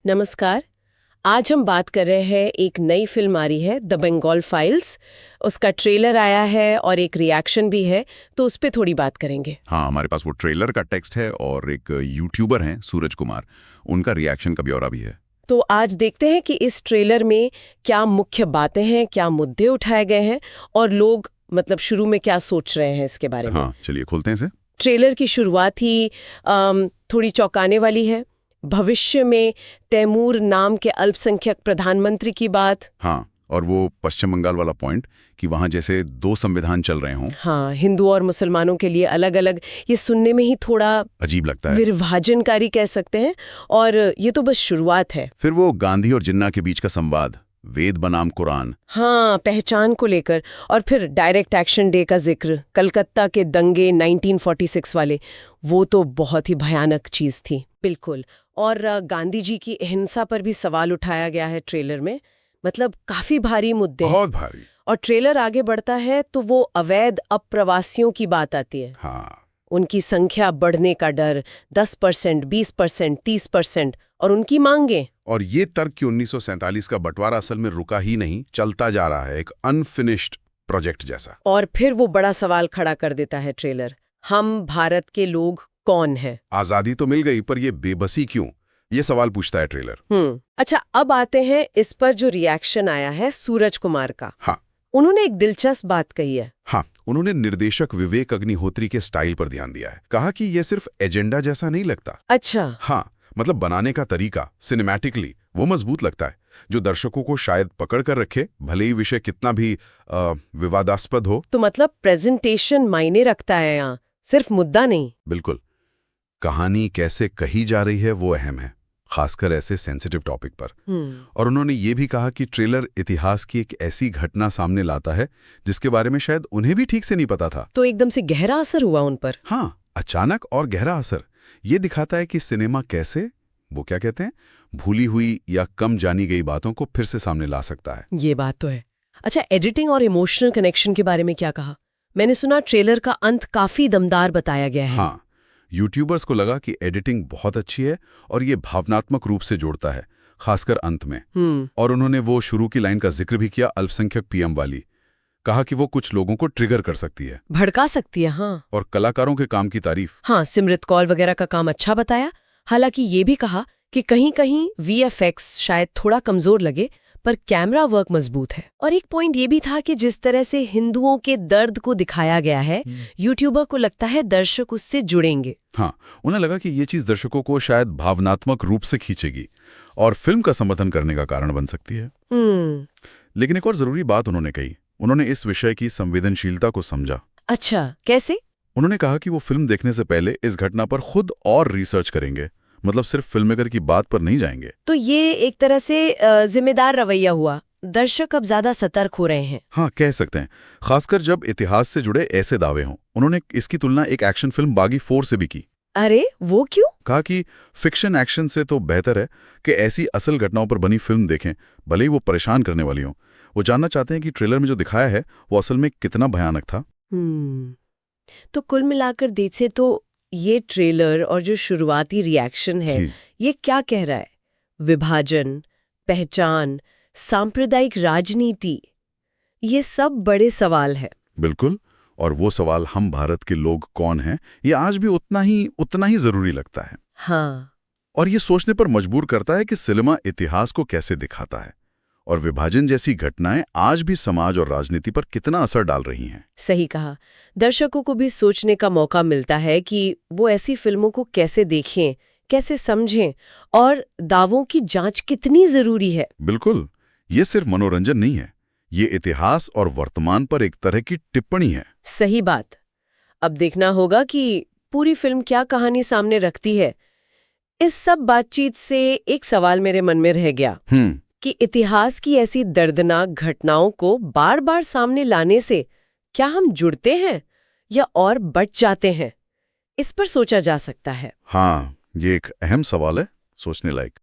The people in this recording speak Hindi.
नमस्कार। आज हम बात कर रहे हैं, एक नई फिल्म आ रही है द बंगाल फाइल्स। उसका ट्रेलर आया है और एक रिएक्शन भी है, तो उस पर थोड़ी बात करेंगे। हाँ, हमारे पास वो ट्रेलर का टेक्स्ट है और एक यूट्यूबर हैं सूरज कुमार, उनका रिएक्शन का ब्यौरा भी है। तो आज देखते हैं कि इस ट्रेलर में क्या मुख्य बातें हैं, क्या मुद्दे उठाए गए हैं और लोग मतलब शुरू में क्या सोच रहे हैं इसके बारे में। हाँ, चलिए खोलते हैं इसे। ट्रेलर की शुरुआत ही थोड़ी चौंकाने वाली है। भविष्य में तैमूर नाम के अल्पसंख्यक प्रधानमंत्री की बात। हाँ, और वो पश्चिम बंगाल वाला पॉइंट कि वहाँ जैसे दो संविधान चल रहे हों। हाँ, हिंदू और मुसलमानों के लिए अलग अलग, ये सुनने में ही थोड़ा अजीब लगता है, विभाजनकारी कह सकते हैं। और ये तो बस शुरुआत है। फिर वो गांधी और जिन्ना के बीच का संवाद, वेद बनाम कुरान। हाँ, पहचान को लेकर। और फिर डायरेक्ट एक्शन डे का जिक्र, कलकत्ता के दंगे 1946 वाले, वो तो बहुत ही भयानक चीज थी। बिल्कुल। और गांधी जी की अहिंसा पर भी सवाल उठाया गया है ट्रेलर में। मतलब काफी भारी मुद्दे हैं। बहुत भारी। और ट्रेलर आगे बढ़ता है तो वो अवैध अप्रवासियों की बात आती है। हाँ, उनकी संख्या बढ़ने का डर, 10%, 20%, 30%, और उनकी मांगे। और ये तर्क कि 1947 का बंटवारा असल में रुका ही नहीं, चलता जा रहा है, एक अनफिनिश्ड प्रोजेक्ट जैसा। और फिर वो बड़ा सवाल खड़ा कर देता है ट्रेलर, हम भारत के लोग कौन हैं? आजादी तो मिल गई, पर ये बेबसी क्यों, ये सवाल पूछता है ट्रेलर। अच्छा, अब आते हैं इस पर जो रिएक्शन आया है सूरज कुमार का। हाँ, उन्होंने एक दिलचस्प बात कही है। हाँ, उन्होंने निर्देशक विवेक अग्निहोत्री के स्टाइल पर ध्यान दिया है। कहा कि ये सिर्फ एजेंडा जैसा नहीं लगता। अच्छा। हाँ, मतलब बनाने का तरीका सिनेमैटिकली वो मजबूत लगता है, जो दर्शकों को शायद पकड़ कर रखे, भले ही विषय कितना भी विवादास्पद हो। तो मतलब प्रेजेंटेशन मायने रखता है यहाँ, सिर्फ मुद्दा नहीं। बिल्कुल, कहानी कैसे कही जा रही है वो अहम है, खासकर ऐसे सेंसिटिव टॉपिक पर। और उन्होंने ये भी कहा कि ट्रेलर इतिहास की एक ऐसी घटना सामने लाता है जिसके बारे में शायद उन्हें भी ठीक से नहीं पता था। तो एकदम से गहरा असर हुआ उन पर। हाँ, अचानक और गहरा असर। ये दिखाता है कि सिनेमा कैसे, वो क्या कहते हैं, भूली हुई या कम जानी गई बातों को फिर से सामने ला सकता है। ये बात तो है। अच्छा, एडिटिंग और इमोशनल कनेक्शन के बारे में क्या कहा? मैंने सुना ट्रेलर का अंत काफी दमदार बताया गया है। हाँ, यूट्यूबर्स को लगा कि एडिटिंग बहुत अच्छी है और ये भावनात्मक रूप से जोड़ता है, खासकर अंत में। और उन्होंने वो शुरू की लाइन का जिक्र भी किया, अल्पसंख्यक पीएम वाली। कहा कि वो कुछ लोगों को ट्रिगर कर सकती है, भड़का सकती है। हाँ, और कलाकारों के काम की तारीफ। हाँ, सिमरत कौर वगैरह का काम अच्छा बताया। हालांकि ये भी कहा कि कहीं कहीं वीएफएक्स शायद थोड़ा कमजोर लगे, पर कैमरा वर्क मजबूत है। और एक पॉइंट ये भी था कि जिस तरह से हिंदुओं के दर्द को दिखाया गया है, यूट्यूबर को लगता है दर्शक उससे जुड़ेंगे। हाँ, उन्हें लगा कि ये चीज दर्शकों को शायद भावनात्मक रूप से खींचेगी और फिल्म का समर्थन करने का कारण बन सकती है। लेकिन एक और जरूरी बात उन्होंने कही, उन्होंने इस विषय की संवेदनशीलता को समझा। अच्छा, कैसे? उन्होंने कहा कि वो फिल्म देखने से पहले इस घटना पर खुद और रिसर्च करेंगे, मतलब सिर्फ फिल्ममेकर की बात पर नहीं जाएंगे। तो ये एक तरह से जिम्मेदार रवैया हुआ। दर्शक अब ज्यादा सतर्क हो रहे हैं। हाँ, कह सकते हैं, खासकर जब इतिहास से जुड़े ऐसे दावे हों। उन्होंने इसकी तुलना एक एक्शन फिल्म बागी 4 से भी की। अरे, वो क्यों? कहा कि फिक्शन एक्शन से तो बेहतर है कि ऐसी असल घटनाओं पर बनी फिल्म देखें, भले ही वो परेशान करने वाली हो। वो जानना चाहते हैं कि ट्रेलर में जो दिखाया है वो असल में कितना भयानक था। तो कुल मिलाकर देखे तो ये ट्रेलर और जो शुरुआती रिएक्शन है, ये क्या कह रहा है? विभाजन, पहचान, सांप्रदायिक राजनीति, ये सब बड़े सवाल है। बिल्कुल, और वो सवाल हम भारत के लोग कौन हैं, ये आज भी उतना ही जरूरी लगता है। हाँ, और ये सोचने पर मजबूर करता है कि सिनेमा इतिहास को कैसे दिखाता है और विभाजन जैसी घटनाएं आज भी समाज और राजनीति पर कितना असर डाल रही हैं। सही कहा। दर्शकों को भी सोचने का मौका मिलता है कि वो ऐसी फिल्मों को कैसे देखें, कैसे समझें, और दावों की जांच कितनी जरूरी है। बिल्कुल, ये सिर्फ मनोरंजन नहीं है, ये इतिहास और वर्तमान पर एक तरह की टिप्पणी है। सही बात। अब देखना होगा कि पूरी फिल्म क्या कहानी सामने रखती है। इस सब बातचीत से एक सवाल मेरे मन में रह गया कि इतिहास की ऐसी दर्दनाक घटनाओं को बार बार सामने लाने से क्या हम जुड़ते हैं या और बच जाते हैं? इस पर सोचा जा सकता है। हाँ, ये एक अहम सवाल है, सोचने लायक।